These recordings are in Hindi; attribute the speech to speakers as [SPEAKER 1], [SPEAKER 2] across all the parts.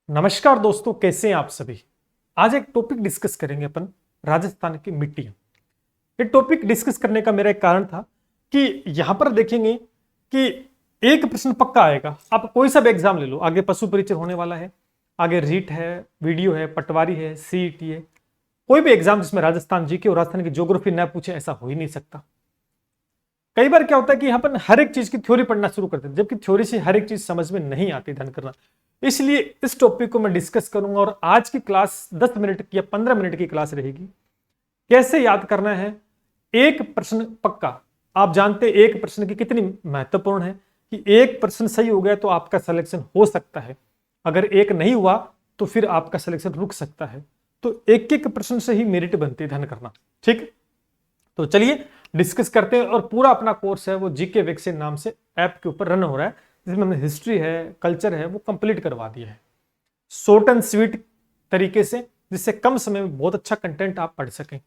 [SPEAKER 1] नमस्कार दोस्तों, कैसे हैं आप सभी। आज एक टॉपिक डिस्कस करेंगे अपन, राजस्थान की मिट्टियां। ये टॉपिक डिस्कस करने का मेरा एक कारण था कि यहां पर देखेंगे कि एक प्रश्न पक्का आएगा। आप कोई सा भी एग्जाम ले लो, आगे पशु परिचय होने वाला है, आगे रीट है, वीडियो है, पटवारी है, सीईटी है, कोई भी एग्जाम जिसमें राजस्थान जीके और राजस्थान की ज्योग्राफी न पूछे, ऐसा हो ही नहीं सकता। कई बार क्या होता है कि अपन हर एक चीज की थ्योरी पढ़ना शुरू करते हैं, जबकि थ्योरी से हर एक चीज समझ में नहीं आती ध्यान करना। इसलिए इस टॉपिक को मैं डिस्कस करूंगा और आज की क्लास 10 मिनट की या 15 मिनट की क्लास रहेगी। कैसे याद करना है एक प्रश्न पक्का। आप जानते हैं एक प्रश्न की कितनी महत्वपूर्ण है कि एक प्रश्न सही हो गया तो आपका सिलेक्शन हो सकता है, अगर एक नहीं हुआ तो फिर आपका सिलेक्शन रुक सकता है। तो एक एक प्रश्न से ही मेरिट बनती है, ध्यान करना। ठीक, तो चलिए डिस्कस करते हैं। और पूरा अपना कोर्स है वो जीके वैक्सीन नाम से ऐप के ऊपर रन हो रहा है, जिसमें हमने हिस्ट्री है, कल्चर है, वो कंप्लीट करवा दिया है शॉर्ट एंड स्वीट तरीके से, जिससे कम समय में बहुत अच्छा कंटेंट आप पढ़ सकें।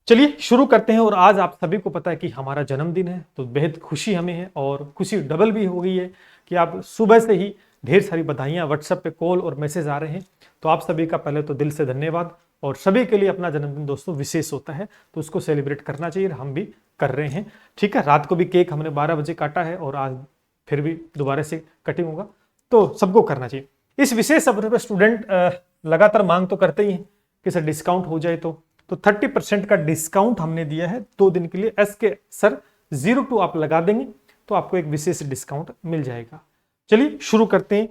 [SPEAKER 1] चलिए शुरू करते हैं। और आज आप सभी को पता है कि हमारा जन्मदिन है, तो बेहद खुशी हमें है और खुशी डबल भी हो गई है कि आप सुबह से ही ढेर सारी बधाइयां व्हाट्सएप पे कॉल और मैसेज आ रहे हैं। तो आप सभी का पहले तो दिल से धन्यवाद। और सभी के लिए अपना जन्मदिन दोस्तों विशेष होता है, तो उसको सेलिब्रेट करना चाहिए, हम भी कर रहे हैं। ठीक है, रात को भी केक हमने 12 बजे काटा है और आज फिर भी दोबारा से कटिंग होगा, तो सबको करना चाहिए। इस विशेष अवसर पर स्टूडेंट लगातार मांग तो करते ही हैं कि सर डिस्काउंट हो जाए, तो 30% का डिस्काउंट हमने दिया है 2 दिन के लिए। एस के सर 02 आप लगा देंगे तो आपको एक विशेष डिस्काउंट मिल जाएगा। चलिए शुरू करते हैं।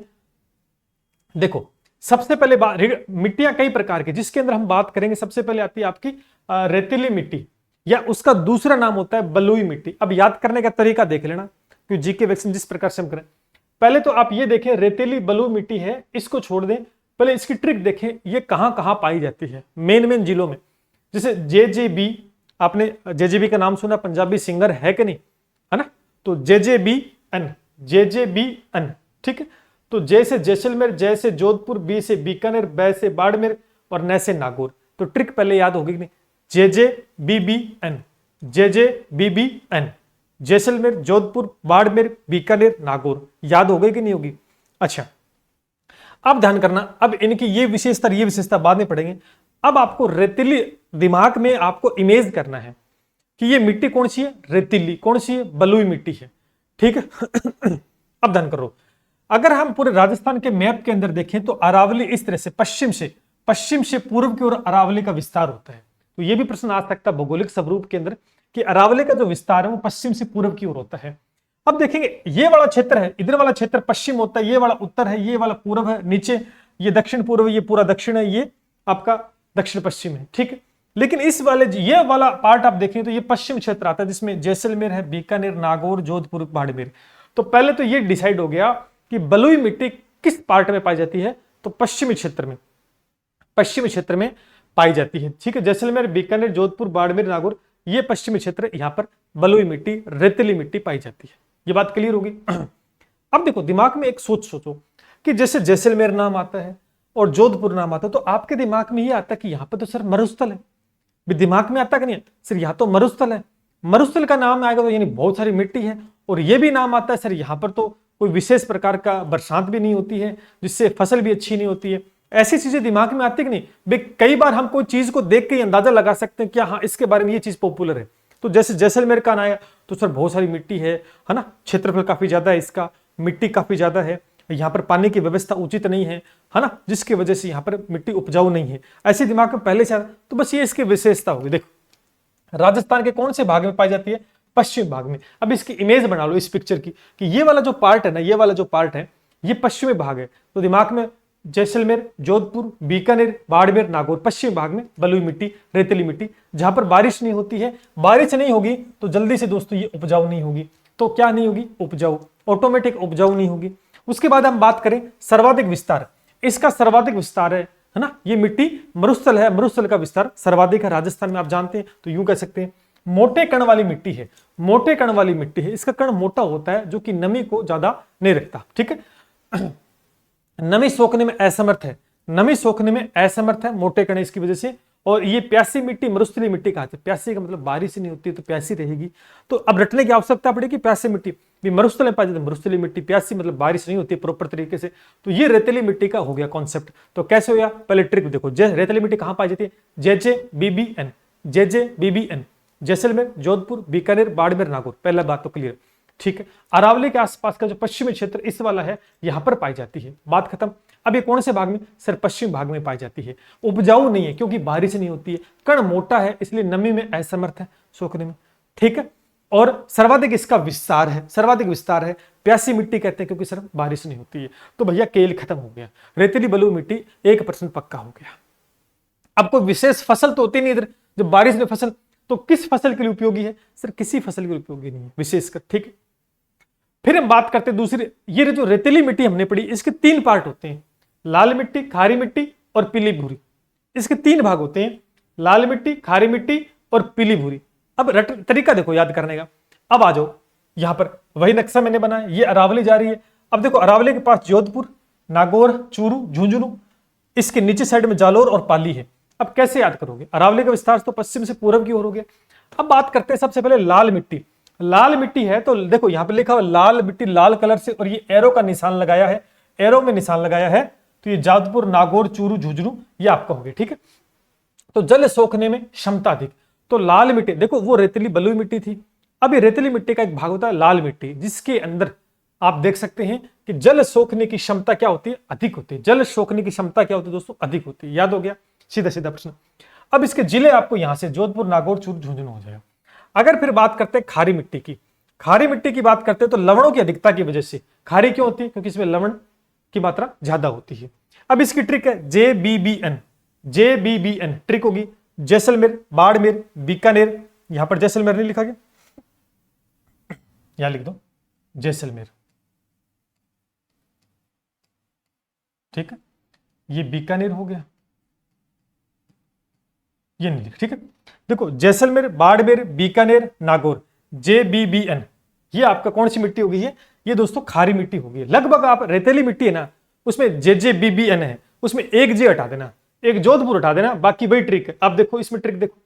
[SPEAKER 1] देखो, सबसे पहले मिट्टियां कई प्रकार की, जिसके अंदर हम बात करेंगे सबसे पहले आती है आपकी रेतीली मिट्टी, या उसका दूसरा नाम होता है बलुई मिट्टी। अब याद करने का तरीका देख लेना कि जीके वैक्सीन जिस प्रकार से हम करें। पहले तो आप ये देखें रेतीली बलुई मिट्टी है, इसको छोड़ दें, पहले इसकी ट्रिक देखें ये कहां कहां पाई जाती है मेन मेन जिलों में। जैसे जेजेबी, आपने जेजेबी का नाम सुना, पंजाबी सिंगर है कि नहीं, है ना। तो जेजेबीएन, जेजेबीएन, ठीक है। तो जे से जैसलमेर, जय से जोधपुर, बी से बीकानेर, बै से बाड़मेर और न से नागौर। तो ट्रिक पहले याद होगी कि नहीं, जेजेबीबीएन, जेजेबीबीएन, जैसलमेर, जोधपुर, बाड़मेर, बीकानेर, नागौर। याद हो गई कि नहीं होगी। अच्छा, अब ध्यान करना, अब इनकी ये विशेषता बाद में पढ़ेंगे। अब आपको रेतीली दिमाग में आपको इमेज करना है कि ये मिट्टी कौन सी है, रेतीली, कौन सी है, बलुई मिट्टी है। ठीक है। अब ध्यान करो, अगर हम पूरे राजस्थान के मैप के अंदर देखें तो अरावली इस तरह से पश्चिम से पूर्व की ओर अरावली का विस्तार होता है। तो यह भी प्रश्न आ सकता है भौगोलिक स्वरूप के अंदर कि अरावली का जो विस्तार है वो पश्चिम से पूर्व की ओर होता है। अब देखेंगे ये वाला क्षेत्र है, इधर वाला क्षेत्र पश्चिम होता है, ये वाला उत्तर है, ये वाला पूर्व है, नीचे ये दक्षिण पूर्व, ये पूरा दक्षिण है, ये आपका दक्षिण पश्चिम है। ठीक है, लेकिन इस वाले ये वाला पार्ट आप देखें तो ये पश्चिम क्षेत्र आता है, जिसमें जैसलमेर है, बीकानेर, नागौर, जोधपुर, बाड़मेर। तो पहले तो ये डिसाइड हो गया कि बलुई मिट्टी किस पार्ट में पाई जाती है, तो पश्चिमी क्षेत्र में पाई जाती है। ठीक है, जैसलमेर, बीकानेर, जोधपुर, बाड़मेर, नागौर, ये पश्चिमी क्षेत्र, यहां पर बलुई मिट्टी, रेतीली मिट्टी पाई जाती है। ये बात क्लियर होगी। अब देखो, दिमाग में एक सोचो कि जैसे जैसलमेर नाम आता है और जोधपुर नाम आता है, तो आपके दिमाग में ये आता है कि यहां पर तो सर मरुस्थल है। दिमाग में आता कि नहीं, सर यहां तो मरुस्थल है, मरुस्थल का नाम आएगा तो यानी बहुत सारी मिट्टी है। और ये भी नाम आता है सर यहां पर तो कोई विशेष प्रकार का बरसात भी नहीं होती है, जिससे फसल भी अच्छी नहीं होती है। ऐसी चीजें दिमाग में आती कि नहीं। कई बार हम कोई चीज को देख के अंदाजा लगा सकते हैं कि हाँ इसके बारे में ये चीज पॉपुलर है। तो जैसे जैसलमेर का आया तो सर बहुत सारी मिट्टी है ना, क्षेत्रफल काफी ज्यादा है, इसका मिट्टी काफी ज्यादा है, यहाँ पर पानी की व्यवस्था उचित नहीं है ना, जिसकी वजह से यहाँ पर मिट्टी उपजाऊ नहीं है। ऐसे दिमाग में पहले से आता, तो बस ये इसकी विशेषता होगी। देखो, राजस्थान के कौन से भाग में पाई जाती है, पश्चिम भाग में। अब इसकी इमेज बना लो इस पिक्चर की कि ये वाला जो पार्ट है ना, ये वाला जो पार्ट है ये पश्चिमी भाग है। तो दिमाग में जैसलमेर, जोधपुर, बीकानेर, बाड़मेर, नागौर, पश्चिम भाग में बलुई मिट्टी, रेतीली मिट्टी, जहां पर बारिश नहीं होती है। बारिश नहीं होगी तो जल्दी से दोस्तों ये उपजाऊ नहीं होगी। तो क्या नहीं होगी, उपजाऊ, ऑटोमेटिक उपजाऊ नहीं होगी। उसके बाद हम बात करें सर्वाधिक विस्तार, इसका सर्वाधिक विस्तार है ना, ये मिट्टी मरुस्थल है, मरुस्थल का विस्तार सर्वाधिक है राजस्थान में, आप जानते हैं। तो यूं कह सकते हैं मोटे कण वाली मिट्टी है, मोटे कण वाली मिट्टी है, इसका कण मोटा होता है जो कि नमी को ज्यादा नहीं रखता। ठीक है, नमी सोखने में असमर्थ है, नमी सोखने में असमर्थ है, मोटे कण इसकी वजह से। और ये प्यासी मिट्टी मरुस्थलीय मिट्टी कहा जाता है। प्यासी का मतलब बारिश नहीं होती तो प्यासी रहेगी। तो अब रटने की आवश्यकता पड़ेगी, प्यासी मिट्टी भी मरुस्थल में पाई जाती है, मरुस्थलीय मिट्टी। प्यासी मतलब बारिश नहीं होती प्रॉपर तरीके से। तो ये रेतीली मिट्टी का हो गया कॉन्सेप्ट। तो कैसे हो गया, पहले ट्रिक देखो। रेतीली मिट्टी कहां पाई जाती है, JJBBN, JJBBN, जैसलमेर, जोधपुर, बीकानेर, बाड़मेर, नागौर। पहला बात तो क्लियर, ठीक है। अरावली के आसपास का जो पश्चिमी क्षेत्र इस वाला है, यहां पर पाई जाती है, बात खत्म। अब ये कौन से भाग में, सर पश्चिम भाग में पाई जाती है। उपजाऊ नहीं है क्योंकि बारिश नहीं होती है, कण मोटा है इसलिए नमी में असमर्थ है सोखने में, ठीक है। और सर्वाधिक इसका विस्तार है, सर्वाधिक विस्तार है। प्यासी मिट्टी कहते हैं क्योंकि सर बारिश नहीं होती है। तो भैया केल खत्म हो गया, रेतीली बलुई मिट्टी 1% पक्का हो गया। अब कोई विशेष फसल तो होती नहीं इधर, जब बारिश में फसल, तो किस फसल के लिए उपयोगी है, सर किसी फसल के लिए उपयोगी नहीं है विशेषकर, ठीक है। फिर हम बात करते हैं दूसरी, ये जो रेतीली मिट्टी हमने पढ़ी, इसके 3 पार्ट होते हैं, लाल मिट्टी, खारी मिट्टी और पीली भूरी। इसके 3 भाग होते हैं, लाल मिट्टी, खारी मिट्टी और पीली भूरी। अब तरीका देखो याद करने का। अब आ जाओ यहां पर, वही नक्शा मैंने बनाया, ये अरावली जा रही है। अब देखो अरावली के पास जोधपुर, नागौर, चूरू, झुंझुनू, इसके नीचे साइड में जालोर और पाली है। अब कैसे याद करोगे, अरावली का विस्तार तो पश्चिम से पूर्व की ओर हो गया। अब बात करते हैं सबसे पहले लाल मिट्टी। लाल मिट्टी है तो देखो यहां पे लिखा हुआ लाल मिट्टी, लाल कलर से, और ये एरो का निशान लगाया है, एरो में निशान लगाया है। तो ये जोधपुर, नागौर, चूरू, झुंझुनू ये आपका हो गया, ठीक है। तो जल सोखने में क्षमता अधिक, तो लाल मिट्टी, देखो वो रेतीली बलुई मिट्टी थी। अब ये रेतीली मिट्टी का एक भाग होता है लाल मिट्टी, जिसके अंदर आप देख सकते हैं कि जल सोखने की क्षमता क्या होती है, अधिक होती है। जल सोखने की क्षमता क्या होती है दोस्तों, अधिक होती है। याद हो गया, सीधा सीधा प्रश्न। अब इसके जिले आपको यहां से जोधपुर, नागौर, चूरू, झुंझुनू हो जाएगा। अगर फिर बात करते हैं खारी मिट्टी की, खारी मिट्टी की बात करते हैं तो लवणों की अधिकता की वजह से खारी क्यों होती है, क्योंकि इसमें लवण की मात्रा ज्यादा होती है। अब इसकी ट्रिक है JBBN, JBBN ट्रिक होगी, जैसलमेर, बाड़मेर, बीकानेर। यहां पर जैसलमेर नहीं लिखा गया, यहां लिख दो जैसलमेर, ठीक है। ये बीकानेर हो गया, ये नहीं लिख, ठीक है। देखो जैसलमेर, बाड़मेर, बीकानेर, नागौर, JBBN, ये आपका कौन सी मिट्टी हो गई है, ये दोस्तों खारी मिट्टी हो गई है। लगभग आप रेतीली मिट्टी है ना, उसमें JJBBN है, उसमें एक जे हटा देना, एक जोधपुर हटा देना, बाकी वही ट्रिक है। आप देखो इसमें ट्रिक देखो,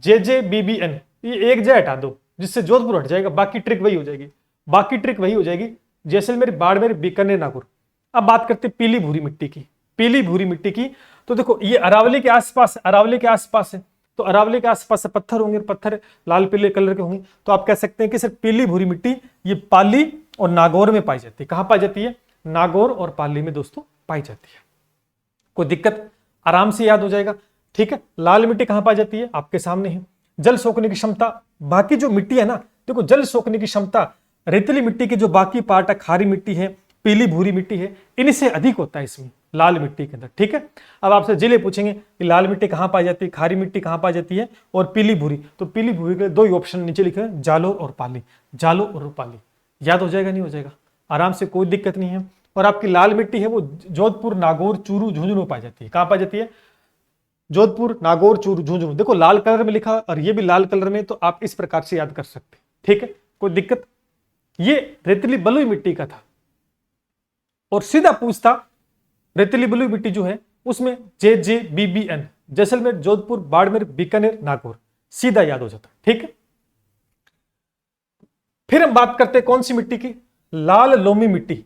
[SPEAKER 1] JJBBN, ये एक जे हटा दो जिससे जोधपुर हट जाएगा, बाकी ट्रिक वही हो जाएगी, बाकी ट्रिक वही हो जाएगी, जैसलमेर, बाड़मेर, बीकानेर, नागौर। अब बात करते हैं पीली भूरी मिट्टी की, पीली भूरी मिट्टी की। तो देखो ये अरावली के आसपास, अरावली के आसपास है, तो अरावली के आसपास से पत्थर होंगे, पत्थर लाल पीले कलर के होंगे। तो आप कह सकते हैं कि सर पीली भूरी मिट्टी ये पाली और नागौर में पाई जाती है। कहां पाई जाती है, नागौर और पाली में दोस्तों पाई जाती है। कोई दिक्कत, आराम से याद हो जाएगा, ठीक है। लाल मिट्टी कहां पाई जाती है, आपके सामने है। जल सोखने की क्षमता, बाकी जो मिट्टी है ना, देखो जल सोखने की क्षमता रेतीली मिट्टी की जो बाकी पार्ट है, खारी मिट्टी है, पीली भूरी मिट्टी है, इनसे अधिक होता है इसमें लाल मिट्टी के अंदर, ठीक है। अब आपसे जिले पूछेंगे कि लाल मिट्टी कहां पाई जाती है, खारी मिट्टी कहां पाई जाती है और पीली भूरी, तो पीली भूरी के 2 ही ऑप्शन नीचे लिखे हैं, जालोर और पाली, जालोर और पाली। याद हो जाएगा, नहीं हो जाएगा, आराम से, कोई दिक्कत नहीं है। और आपकी लाल मिट्टी है वो जोधपुर, नागौर, चूरू, झुंझुनू पाई जाती है। कहां पाई जाती है, जोधपुर, नागौर, चूरू, झुंझुनू। देखो लाल कलर में लिखा और ये भी लाल कलर में, तो आप इस प्रकार से याद कर सकते हैं, ठीक है, कोई दिक्कत। ये रेतीली बलुई मिट्टी का था, और सीधा पूछता रेतीली बलुई मिट्टी जो है उसमें JJBBN, जैसलमेर, जोधपुर, बाड़मेर, बीकानेर, नागौर, सीधा याद हो जाता, ठीक है। फिर हम बात करते हैं कौन सी मिट्टी की, लाल लोमी मिट्टी।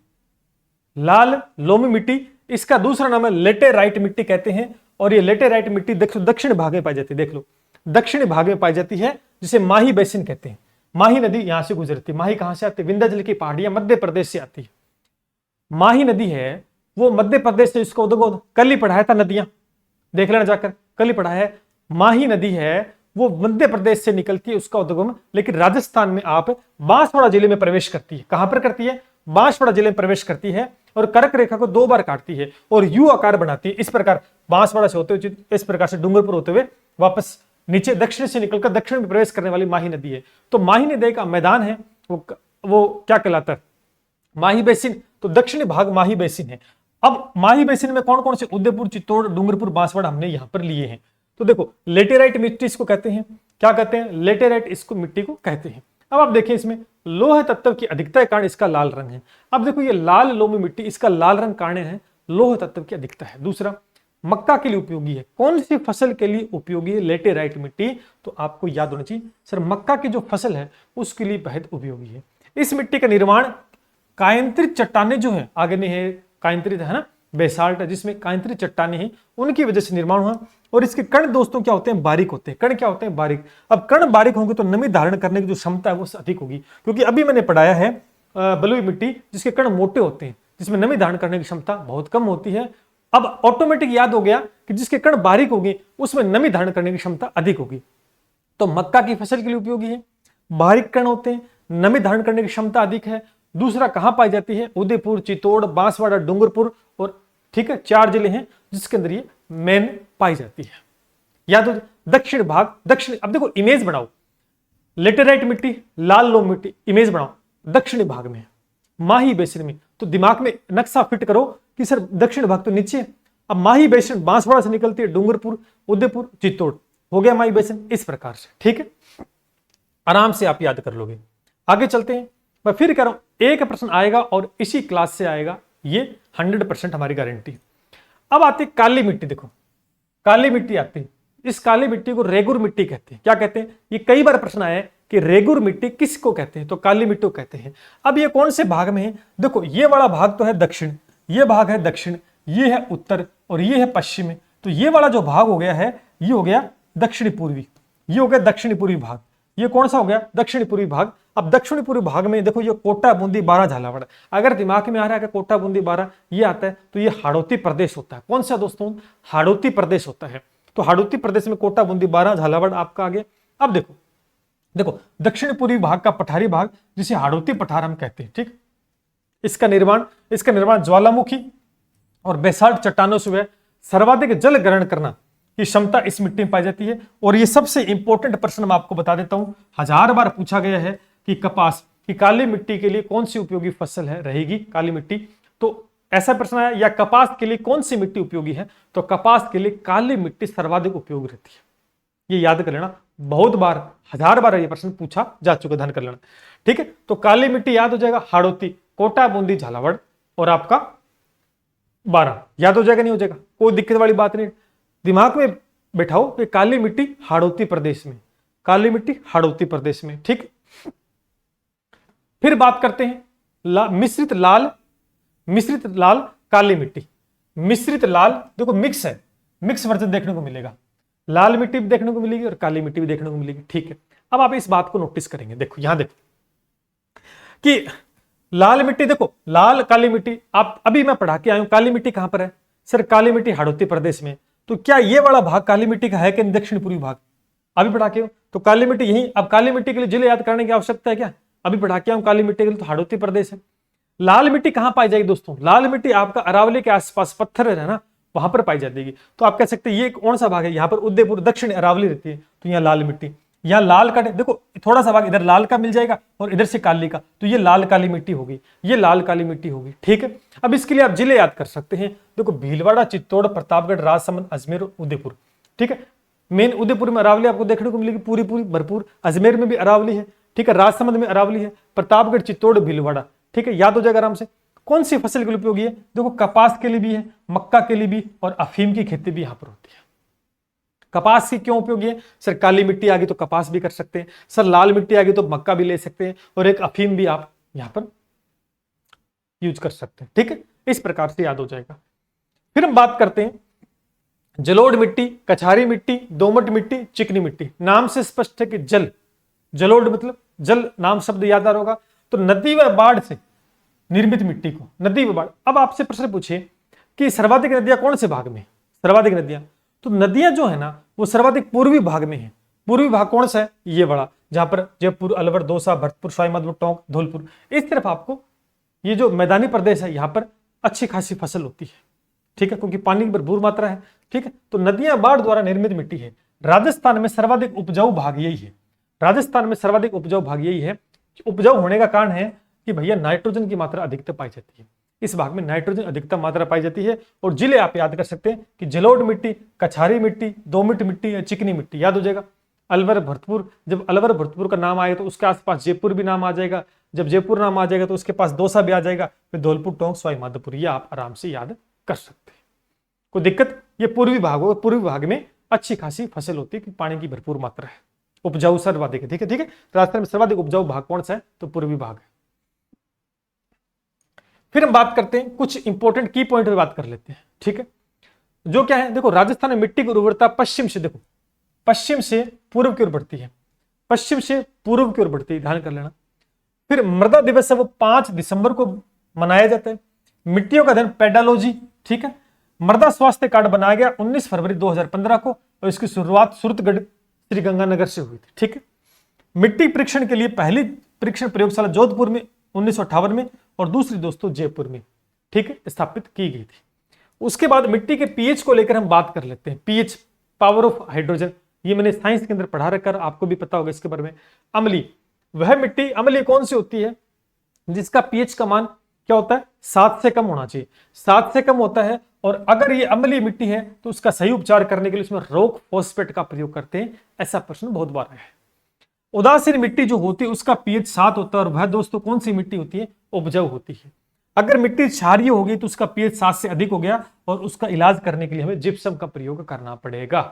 [SPEAKER 1] लाल लोमी मिट्टी, इसका दूसरा नाम है लेटेराइट मिट्टी कहते हैं। और ये लेटेराइट मिट्टी दक्षिण भाग में पाई जाती है, देख लो दक्षिण भाग में पाई जाती है, जिसे माही बेसिन कहते हैं। माही नदी यहां से गुजरती है। माही कहां से आती है, विंध्याचल की पहाड़ियां मध्य प्रदेश से आती है। माही नदी है वो मध्य प्रदेश से, इसको उद्गम कल ही पढ़ाया था, नदियां देख लेना जाकर, कल ही पढ़ाया है। माही नदी है वो मध्य प्रदेश से निकलती है, उसका उद्गम लेकिन राजस्थान में आप बांसवाड़ा जिले में प्रवेश करती है। कहां पर करती है, बांसवाड़ा जिले में प्रवेश करती है, और कर्क रेखा को 2 बार काटती है और यू आकार बनाती है। इस प्रकार बांसवाड़ा से होते हुए, इस प्रकार से डूंगरपुर होते हुए वापस नीचे दक्षिण से निकलकर दक्षिण में प्रवेश करने वाली माही नदी है। तो माही नदी का मैदान है वो क्या कहलाता है, माही बेसिन। तो दक्षिणी भाग माही बेसिन है। अब माही बेसिन में कौन कौन से, उदयपुर, चित्तौड़, डूंगरपुर, बांसवाड़ा हमने यहां पर लिए हैं। तो देखो लेटेराइट मिट्टी इसको कहते हैं, क्या कहते हैं, लेटेराइट इसको मिट्टी को कहते हैं। अब आप देखिए इसमें लोह तत्व की अधिकता के कारण इसका लाल रंग है। अब देखो ये लाल लोमी मिट्टी, इसका लाल रंग कारण है लोह तत्व की अधिकता है। दूसरा मक्का के लिए उपयोगी है। कौन सी फसल के लिए उपयोगी है लेटेराइट मिट्टी? तो आपको याद होना चाहिए सर, मक्का की जो फसल है उसके लिए बेहद उपयोगी है। इस मिट्टी का निर्माण कायंत्रित चट्टाने जो है, आगे नहीं है कायंत्रित है ना, बेसाल्ट है जिसमें कायंत्रित चट्टाने हैं, उनकी वजह से निर्माण हुआ। और इसके कण दोस्तों क्या होते हैं? बारीक होते हैं। कण क्या होते हैं? बारीक। अब कण बारीक होंगे तो नमी धारण करने की जो क्षमता है वो अधिक होगी, क्योंकि अभी मैंने पढ़ाया है बलुई मिट्टी जिसके कण मोटे होते हैं, जिसमें नमी धारण करने की क्षमता बहुत कम होती है। अब ऑटोमेटिक याद हो गया कि जिसके कण बारीक होंगे उसमें नमी धारण करने की क्षमता अधिक होगी। तो मक्का की फसल के लिए उपयोगी है, बारीक कण होते हैं, नमी धारण करने की क्षमता अधिक है। दूसरा कहां पाई जाती है? उदयपुर, चित्तौड़, बांसवाड़ा, डूंगरपुर और ठीक है 4 जिले हैं जिसके अंदर ये मेन पाई जाती है। याद हो, दक्षिण भाग, दक्षिण, अब देखो इमेज बनाओ, लेटेराइट मिट्टी, लाल लोम मिट्टी, इमेज बनाओ, दक्षिणी भाग में, माही बेसिन में। तो दिमाग में नक्शा फिट करो कि सर दक्षिण भाग तो नीचे है। अब माही बेसिन बांसवाड़ा से निकलती है, डूंगरपुर, उदयपुर, चित्तौड़, हो गया माही बेसिन। इस प्रकार से ठीक है, आराम से आप याद कर लोगे। आगे चलते हैं, मैं फिर कह रहा हूं एक प्रश्न आएगा और इसी क्लास से आएगा, ये 100% हमारी गारंटी। अब आती काली मिट्टी, देखो काली मिट्टी आती है, इस काली मिट्टी को रेगुर मिट्टी कहते हैं। क्या कहते हैं? ये कई बार प्रश्न आया है कि रेगुर मिट्टी किसको कहते हैं? तो काली मिट्टी को कहते हैं। अब ये कौन से भाग में है? देखो ये वाला भाग तो है दक्षिण, ये भाग है दक्षिण, ये है उत्तर और ये है पश्चिम में। तो ये वाला जो भाग हो गया है ये हो गया दक्षिणी पूर्वी, ये हो गया दक्षिणी पूर्वी भाग। ये कौन सा हो गया? दक्षिणी पूर्वी भाग। अब दक्षिणी पूर्वी भाग में देखो ये कोटा, बूंदी, बारा, झालावाड़। अगर दिमाग में आ रहा है कि कोटा, बूंदी, बारा ये आता है तो ये हाड़ौती प्रदेश होता है। कौन सा दोस्तों? हाड़ौती प्रदेश होता है। तो हाड़ौती प्रदेश में कोटा, बूंदी, बारा, झालावाड़ आपका आ गया। अब देखो देखो दक्षिण पूर्वी भाग का पठारी भाग जिसे हाड़ौती पठार हम कहते हैं, ठीक। इसका निर्माण ज्वालामुखी और बेसाल्ट चट्टानों से हुआ। सर्वाधिक जल ग्रहण करना की क्षमता इस मिट्टी में पाई जाती है। और ये सबसे इंपॉर्टेंट प्रश्न मैं आपको बता देता हूं, 1000 बार पूछा गया है कि कपास की काली मिट्टी के लिए कौन सी उपयोगी फसल है रहेगी काली मिट्टी। तो ऐसा प्रश्न आया, या कपास के लिए कौन सी मिट्टी उपयोगी है? तो कपास के लिए काली मिट्टी सर्वाधिक उपयोगी रहती है। ये याद कर लेना, बहुत बार 1000 बार ये प्रश्न पूछा जा चुका, ध्यान कर लेना, ठीक है। तो काली मिट्टी याद हो जाएगा हाड़ौती, कोटा, बूंदी, झालावाड़ और आपका 12 याद हो जाएगा, नहीं हो जाएगा? कोई दिक्कत वाली बात नहीं, दिमाग में बैठाओ कि काली मिट्टी हाड़ौती प्रदेश में, काली मिट्टी हाड़ौती प्रदेश में, ठीक। फिर बात करते हैं मिश्रित लाल काली मिट्टी। मिश्रित लाल देखो मिक्स है, मिक्स वर्जन देखने को मिलेगा, लाल मिट्टी भी देखने को मिलेगी और काली मिट्टी भी देखने को मिलेगी, ठीक है। अब आप इस बात को नोटिस करेंगे, देखो यहां देखो कि लाल मिट्टी, देखो लाल काली मिट्टी, आप अभी मैं पढ़ा के आया हूं, काली मिट्टी कहां पर है? सर काली मिट्टी हाड़ौती प्रदेश में। तो क्या ये वाला भाग काली मिट्टी का है कि दक्षिण पूर्वी भाग? अभी पढ़ा के हो तो काली मिट्टी यही। अब काली मिट्टी के लिए जिले याद करने की आवश्यकता है क्या? अभी पढ़ा के आऊं काली मिट्टी के लिए तो हाड़ौती प्रदेश है। लाल मिट्टी कहां पाई जाएगी दोस्तों? लाल मिट्टी आपका अरावली के आसपास पत्थर है ना, वहां पर पाई जाएगी। तो आप कह सकते हैं ये कौन सा भाग है? यहाँ पर उदयपुर, दक्षिण अरावली रहती है, तो यहाँ लाल मिट्टी, यहाँ लाल का देखो थोड़ा सा भाग इधर लाल का मिल जाएगा और इधर से काली का, तो ये लाल काली मिट्टी होगी, ये लाल काली मिट्टी होगी, ठीक है। अब इसके लिए आप जिले याद कर सकते हैं, देखो भीलवाड़ा, चित्तौड़, प्रतापगढ़, राजसमंद, अजमेर और उदयपुर, ठीक है। मेन उदयपुर में अरावली आपको देखने को मिलेगी पूरी भरपूर, अजमेर में भी अरावली है, ठीक है, राजसमंद में अरावली है, प्रतापगढ़, चित्तौड़, भीलवाड़ा, ठीक है, याद हो जाएगा आराम से। कौन सी फसल के लिए उपयोगी है? देखो कपास के लिए भी है, मक्का के लिए भी, और अफीम की खेती भी यहां पर होती है। कपास की क्यों उपयोगी है? सर काली मिट्टी आ गई तो कपास भी कर सकते हैं, सर लाल मिट्टी आ गई तो मक्का भी ले सकते हैं, और एक अफीम भी आप यहां पर यूज कर सकते हैं, ठीक है। इस प्रकार से याद हो जाएगा। फिर हम बात करते हैं जलोढ़ मिट्टी, कछारी मिट्टी, दोमट मिट्टी, चिकनी मिट्टी। नाम से स्पष्ट है कि जलोढ़ मतलब जल, नाम शब्द याद आ रहा होगा। तो नदी व बाढ़ से निर्मित मिट्टी को, नदी व बाढ़। अब आपसे प्रश्न पूछे कि सर्वाधिक नदियां कौन से भाग में? सर्वाधिक नदियां, तो नदियां जो है ना वो सर्वाधिक पूर्वी भाग में है। पूर्वी भाग कौन सा है? ये बड़ा, जहां पर जयपुर, अलवर, दौसा, भरतपुर, सवाईमाधोपुर, टोंक, धौलपुर, इस तरफ आपको ये जो मैदानी प्रदेश है यहाँ पर अच्छी खासी फसल होती है, ठीक है, क्योंकि पानी की भरपूर मात्रा है, ठीक है। तो नदियां बाढ़ द्वारा निर्मित मिट्टी है। राजस्थान में सर्वाधिक उपजाऊ भाग यही है, राजस्थान में सर्वाधिक उपजाऊ भाग यही है। उपजाऊ होने का कारण है कि भैया नाइट्रोजन की मात्रा अधिकतम पाई जाती है, इस भाग में नाइट्रोजन अधिकतम मात्रा पाई जाती है। और जिले आप याद कर सकते हैं कि जलोढ़ मिट्टी, कछारी मिट्टी, दोमट मिट्टी या चिकनी मिट्टी, याद हो जाएगा। अलवर, भरतपुर, जब अलवर भरतपुर का नाम आएगा तो उसके आसपास जयपुर भी नाम आ जाएगा, जब जयपुर नाम आ जाएगा तो उसके पास दौसा भी आ जाएगा, फिर धौलपुर, टोंक, सवाईमाधोपुर, ये आप आराम से याद कर सकते हैं। कोई दिक्कत? ये पूर्वी भाग होगा, पूर्वी भाग में अच्छी खासी फसल होती है कि पानी की भरपूर मात्रा है, उपजाऊ सर्वाधिक है। ठीक है, ठीक है। राजस्थान में सर्वाधिक उपजाऊ भाग कौन सा है? तो पूर्वी भाग है। फिर हम बात करते हैं कुछ इंपॉर्टेंट की पॉइंट पे बात कर लेते हैं। ठीक है, जो क्या है, देखो राजस्थान में मिट्टी की उर्वरता पश्चिम से, देखो पश्चिम से पूर्व की ओर बढ़ती है, पश्चिम से पूर्व की ओर बढ़ती है, ध्यान कर लेना। फिर मृदा दिवस है वो 5 दिसंबर को मनाया जाता है। मिट्टियों का अध्ययन पेडालॉजी, ठीक है। मृदा स्वास्थ्य कार्ड बनाया गया 19 फरवरी 2015 को और इसकी शुरुआत सूरतगढ़ श्रीगंगानगर से हुई थी। ठीक है। मिट्टी परीक्षण के लिए पहली परीक्षण प्रयोगशाला जोधपुर में 1958 में और दूसरी दोस्तों जयपुर में, ठीक है, स्थापित की गई थी। उसके बाद मिट्टी के पीएच को लेकर हम बात कर लेते हैं। पीएच, पावर ऑफ हाइड्रोजन, ये मैंने साइंस के अंदर पढ़ा रखा, आपको भी पता होगा इसके बारे में। अम्लीय, वह मिट्टी अम्लीय कौन सी होती है जिसका पीएच का मान क्या होता है? 7 से कम होना चाहिए। 7 से कम होता है, और अगर ये अम्लीय मिट्टी है तो उसका सही उपचार करने के लिए उसमें रॉक फॉस्फेट का प्रयोग करते हैं। ऐसा प्रश्न बहुत बार है। उदासीन मिट्टी जो होती है उसका पीएच 7 होता है, और वह दोस्तों कौन सी मिट्टी होती है? उपजाऊ होती है। अगर मिट्टी क्षारीय होगी तो उसका पीएच 7 से अधिक हो गया, और उसका इलाज करने के लिए हमें जिप्सम का प्रयोग करना पड़ेगा।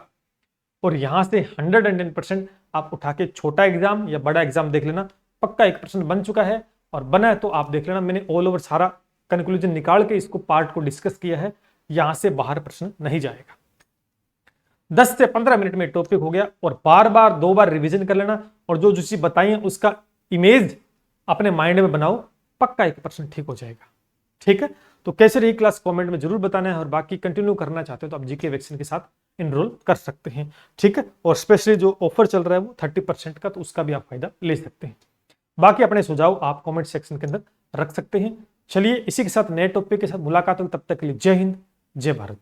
[SPEAKER 1] और यहां से 110% आप उठा के छोटा एग्जाम या बड़ा एग्जाम देख लेना, पक्का एक प्रश्न बन चुका है, और बना है तो आप देख लेना। मैंने ऑल ओवर सारा कंक्लूजन निकाल के इसको पार्ट को डिस्कस किया है, यहां से बाहर प्रश्न नहीं जाएगा। 10 से 15 मिनट में टॉपिक हो गया, और बार बार 2 बार रिवीजन कर लेना, और जो चीज बताई है उसका इमेज अपने माइंड में बनाओ, पक्का एक प्रश्न ठीक हो जाएगा। ठीक है, तो कैसे रही क्लास कमेंट में जरूर बताना है, और बाकी कंटिन्यू करना चाहते हो तो आप जीके वैक्सीन के साथ इनरोल कर सकते हैं। ठीक है, और स्पेशली जो ऑफर चल रहा है वो 30% का, तो उसका भी आप फायदा ले सकते हैं। बाकी अपने सुझाव आप कमेंट सेक्शन के अंदर रख सकते हैं। चलिए इसी के साथ नए टॉपिक के साथ मुलाकात होगी, तब तक के लिए जय हिंद, जय भारत।